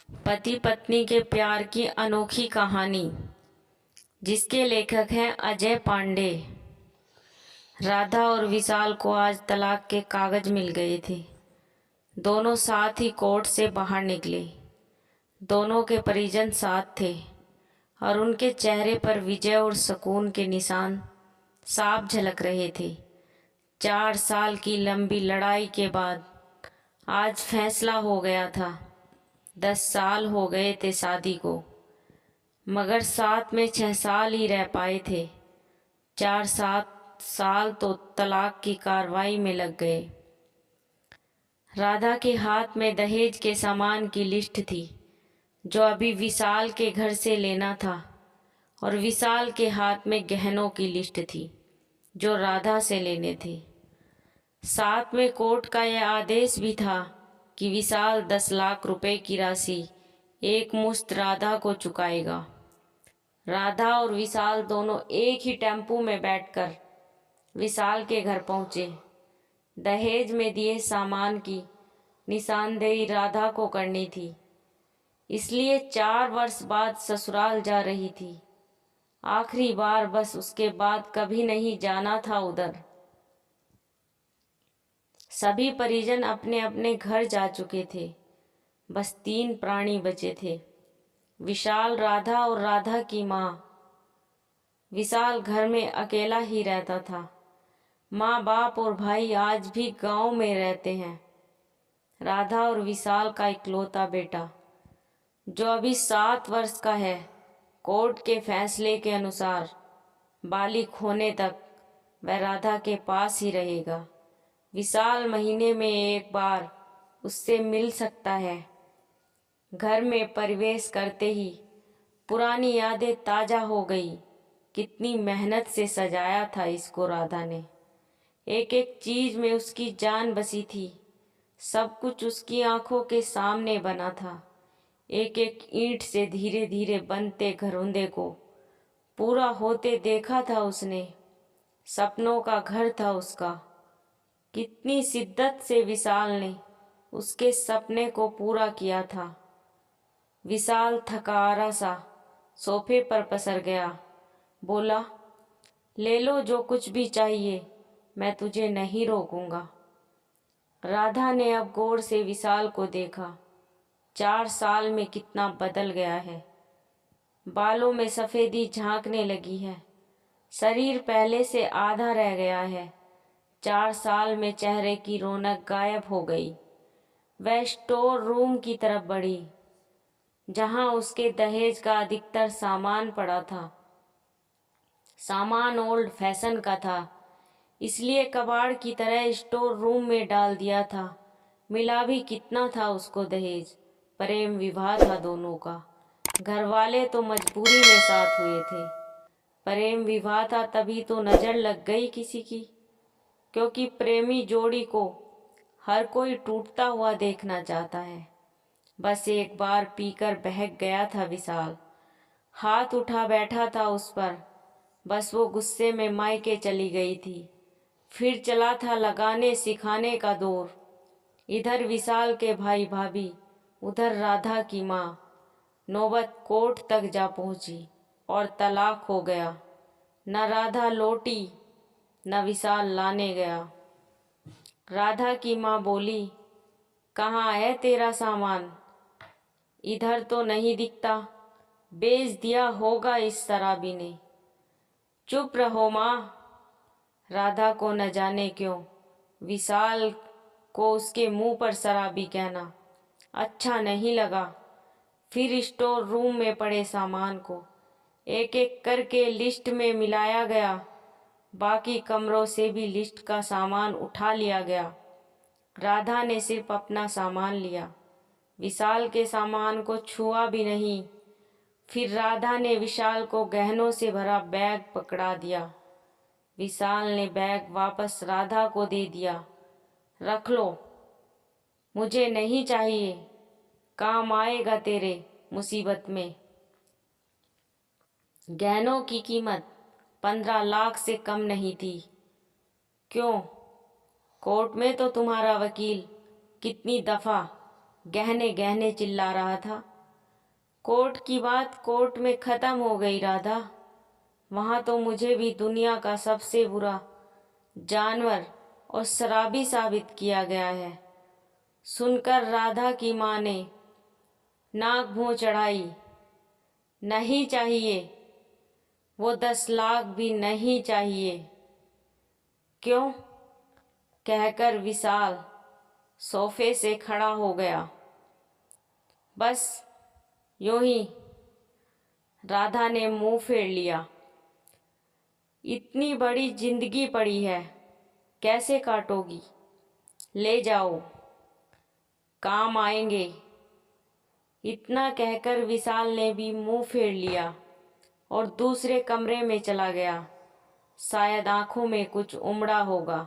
पति पत्नी के प्यार की अनोखी कहानी, जिसके लेखक हैं अजय पांडे। राधा और विशाल को आज तलाक के कागज मिल गए थे। दोनों साथ ही कोर्ट से बाहर निकले। दोनों के परिजन साथ थे और उनके चेहरे पर विजय और सुकून के निशान साफ झलक रहे थे। 4 साल की लंबी लड़ाई के बाद आज फैसला हो गया था। 10 साल हो गए थे शादी को, मगर साथ में 6 साल ही रह पाए थे। 4-7 साल तो तलाक की कार्रवाई में लग गए। राधा के हाथ में दहेज के सामान की लिस्ट थी, जो अभी विशाल के घर से लेना था, और विशाल के हाथ में गहनों की लिस्ट थी, जो राधा से लेने थे। साथ में कोर्ट का यह आदेश भी था कि विशाल 10 लाख रुपए की राशि एक मुश्त राधा को चुकाएगा। राधा और विशाल दोनों एक ही टेम्पू में बैठकर विशाल के घर पहुंचे। दहेज में दिए सामान की निशानदेही राधा को करनी थी, इसलिए 4 वर्ष बाद ससुराल जा रही थी। आखिरी बार, बस उसके बाद कभी नहीं जाना था उधर। सभी परिजन अपने अपने घर जा चुके थे। बस 3 प्राणी बचे थे, विशाल, राधा और राधा की माँ। विशाल घर में अकेला ही रहता था। माँ बाप और भाई आज भी गांव में रहते हैं। राधा और विशाल का इकलौता बेटा, जो अभी 7 वर्ष का है, कोर्ट के फैसले के अनुसार बालिग होने तक वह राधा के पास ही रहेगा। विशाल महीने में एक बार उससे मिल सकता है। घर में प्रवेश करते ही पुरानी यादें ताज़ा हो गई। कितनी मेहनत से सजाया था इसको राधा ने। एक एक चीज़ में उसकी जान बसी थी। सब कुछ उसकी आंखों के सामने बना था। एक एक ईंट से धीरे धीरे बनते घरौंदे को पूरा होते देखा था उसने। सपनों का घर था उसका। कितनी शिद्दत से विशाल ने उसके सपने को पूरा किया था। विशाल थकारा सा सोफे पर पसर गया। बोला, ले लो जो कुछ भी चाहिए, मैं तुझे नहीं रोकूंगा। राधा ने अब गौर से विशाल को देखा। 4 साल में कितना बदल गया है। बालों में सफ़ेदी झांकने लगी है। शरीर पहले से आधा रह गया है। 4 साल में चेहरे की रौनक गायब हो गई। वह स्टोर रूम की तरफ बढ़ी, जहां उसके दहेज का अधिकतर सामान पड़ा था। सामान ओल्ड फैशन का था, इसलिए कबाड़ की तरह स्टोर रूम में डाल दिया था। मिला भी कितना था उसको दहेज? प्रेम विवाह था दोनों का। घर वाले तो मजबूरी में साथ हुए थे। प्रेम विवाह था, तभी तो नज़र लग गई किसी की, क्योंकि प्रेमी जोड़ी को हर कोई टूटता हुआ देखना चाहता है। बस एक बार पीकर बहक गया था विशाल। हाथ उठा बैठा था उस पर। बस वो गुस्से में मायके चली गई थी। फिर चला था लगाने सिखाने का दौर। इधर विशाल के भाई भाभी, उधर राधा की माँ। नौबत कोर्ट तक जा पहुंची और तलाक हो गया। न राधा लौटी, न विशाल लाने गया। राधा की माँ बोली, कहाँ है तेरा सामान? इधर तो नहीं दिखता। बेच दिया होगा इस शराबी ने। चुप रहो माँ। राधा को न जाने क्यों विशाल को उसके मुंह पर शराबी कहना अच्छा नहीं लगा। फिर स्टोर रूम में पड़े सामान को एक एक करके लिस्ट में मिलाया गया। बाकी कमरों से भी लिस्ट का सामान उठा लिया गया। राधा ने सिर्फ अपना सामान लिया, विशाल के सामान को छुआ भी नहीं। फिर राधा ने विशाल को गहनों से भरा बैग पकड़ा दिया। विशाल ने बैग वापस राधा को दे दिया। रख लो, मुझे नहीं चाहिए, काम आएगा तेरे मुसीबत में। गहनों की कीमत 15 लाख से कम नहीं थी। क्यों? कोर्ट में तो तुम्हारा वकील कितनी दफ़ा गहने गहने चिल्ला रहा था। कोर्ट की बात कोर्ट में ख़त्म हो गई राधा। वहाँ तो मुझे भी दुनिया का सबसे बुरा जानवर और शराबी साबित किया गया है। सुनकर राधा की माँ ने नाक भौं चढ़ाई। नहीं चाहिए, वो 10 लाख भी नहीं चाहिए। क्यों? कहकर विशाल सोफे से खड़ा हो गया। बस यूं ही। राधा ने मुंह फेर लिया। इतनी बड़ी जिंदगी पड़ी है, कैसे काटोगी? ले जाओ, काम आएंगे। इतना कहकर विशाल ने भी मुंह फेर लिया और दूसरे कमरे में चला गया। शायद आंखों में कुछ उमड़ा होगा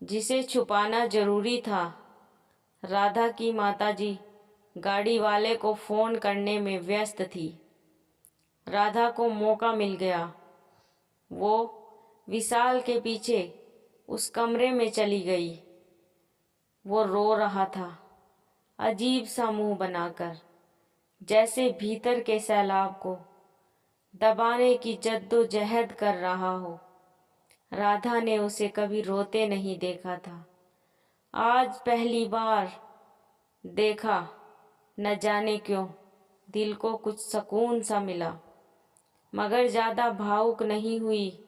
जिसे छुपाना जरूरी था। राधा की माताजी गाड़ी वाले को फ़ोन करने में व्यस्त थी। राधा को मौका मिल गया। वो विशाल के पीछे उस कमरे में चली गई। वो रो रहा था, अजीब सा मुंह बनाकर, जैसे भीतर के सैलाब को दबाने की जद्दोजहद कर रहा हो। राधा ने उसे कभी रोते नहीं देखा था। आज पहली बार देखा। न जाने क्यों दिल को कुछ सुकून सा मिला, मगर ज़्यादा भावुक नहीं हुई।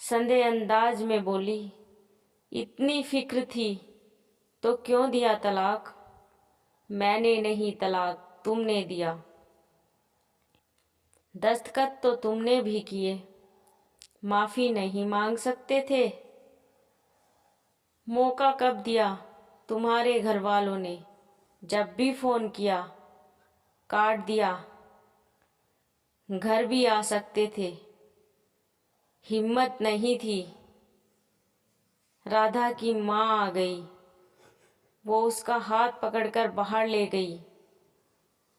संदेह अंदाज में बोली, इतनी फिक्र थी तो क्यों दिया तलाक? मैंने नहीं, तलाक तुमने दिया। दस्तखत तो तुमने भी किए, माफ़ी नहीं मांग सकते थे? मौका कब दिया तुम्हारे घर वालों ने? जब भी फ़ोन किया काट दिया। घर भी आ सकते थे, हिम्मत नहीं थी। राधा की माँ आ गई। वो उसका हाथ पकड़कर बाहर ले गई।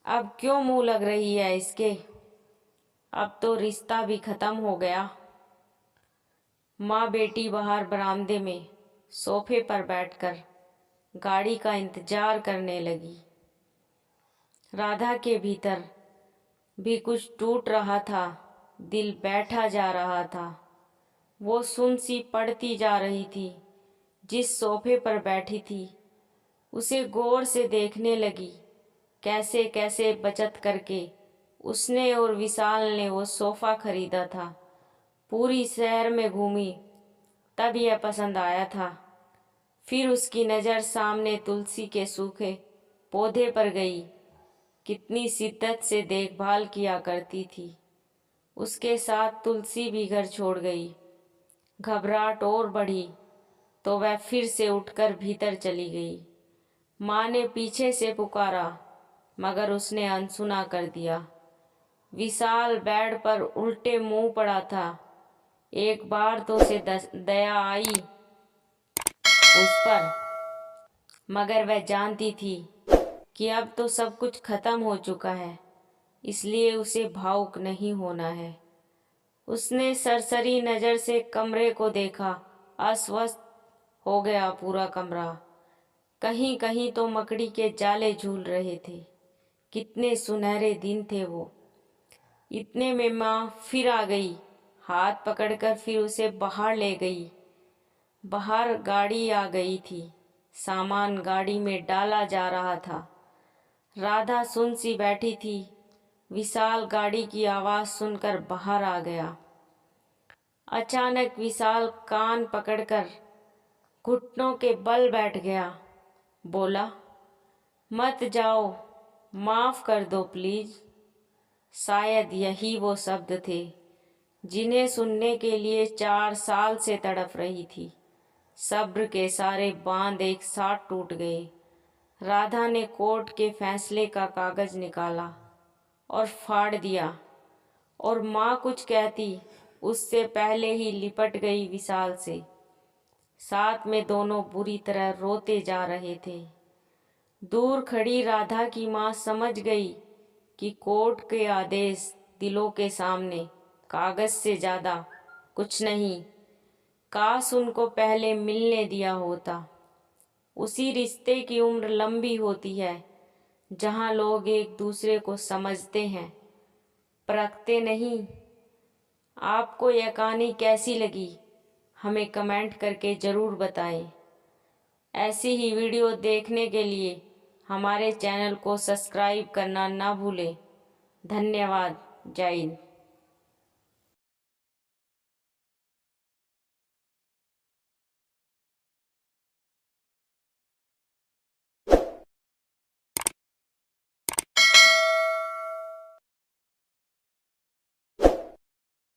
अब क्यों मुंह लग रही है इसके? अब तो रिश्ता भी ख़त्म हो गया। माँ बेटी बाहर बरामदे में सोफे पर बैठकर गाड़ी का इंतजार करने लगी। राधा के भीतर भी कुछ टूट रहा था, दिल बैठा जा रहा था। वो सुन सी पड़ती जा रही थी। जिस सोफे पर बैठी थी उसे गौर से देखने लगी। कैसे कैसे बचत करके उसने और विशाल ने वो सोफ़ा खरीदा था। पूरी शहर में घूमी, तब यह पसंद आया था। फिर उसकी नज़र सामने तुलसी के सूखे पौधे पर गई। कितनी शिद्दत से देखभाल किया करती थी। उसके साथ तुलसी भी घर छोड़ गई। घबराहट और बढ़ी तो वह फिर से उठकर भीतर चली गई। माँ ने पीछे से पुकारा, मगर उसने अनसुना कर दिया। विशाल बेड पर उल्टे मुंह पड़ा था। एक बार तो उसे दया आई उस पर, मगर वह जानती थी कि अब तो सब कुछ खत्म हो चुका है, इसलिए उसे भावुक नहीं होना है। उसने सरसरी नज़र से कमरे को देखा। अस्वस्थ हो गया पूरा कमरा। कहीं कहीं तो मकड़ी के जाले झूल रहे थे। कितने सुनहरे दिन थे वो। इतने में माँ फिर आ गई। हाथ पकड़कर फिर उसे बाहर ले गई। बाहर गाड़ी आ गई थी। सामान गाड़ी में डाला जा रहा था। राधा सुन सी बैठी थी। विशाल गाड़ी की आवाज़ सुनकर बाहर आ गया। अचानक विशाल कान पकड़कर घुटनों के बल बैठ गया। बोला, मत जाओ, माफ़ कर दो प्लीज़। शायद यही वो शब्द थे जिन्हें सुनने के लिए 4 साल से तड़प रही थी। सब्र के सारे बांध एक साथ टूट गए। राधा ने कोर्ट के फैसले का कागज़ निकाला और फाड़ दिया, और माँ कुछ कहती उससे पहले ही लिपट गई विशाल से। साथ में दोनों बुरी तरह रोते जा रहे थे। दूर खड़ी राधा की माँ समझ गई कि कोर्ट के आदेश दिलों के सामने कागज़ से ज़्यादा कुछ नहीं। काश उनको पहले मिलने दिया होता। उसी रिश्ते की उम्र लंबी होती है जहाँ लोग एक दूसरे को समझते हैं, परखते नहीं। आपको यह कहानी कैसी लगी हमें कमेंट करके ज़रूर बताएं। ऐसी ही वीडियो देखने के लिए हमारे चैनल को सब्सक्राइब करना ना भूलें। धन्यवाद। जय हिंद।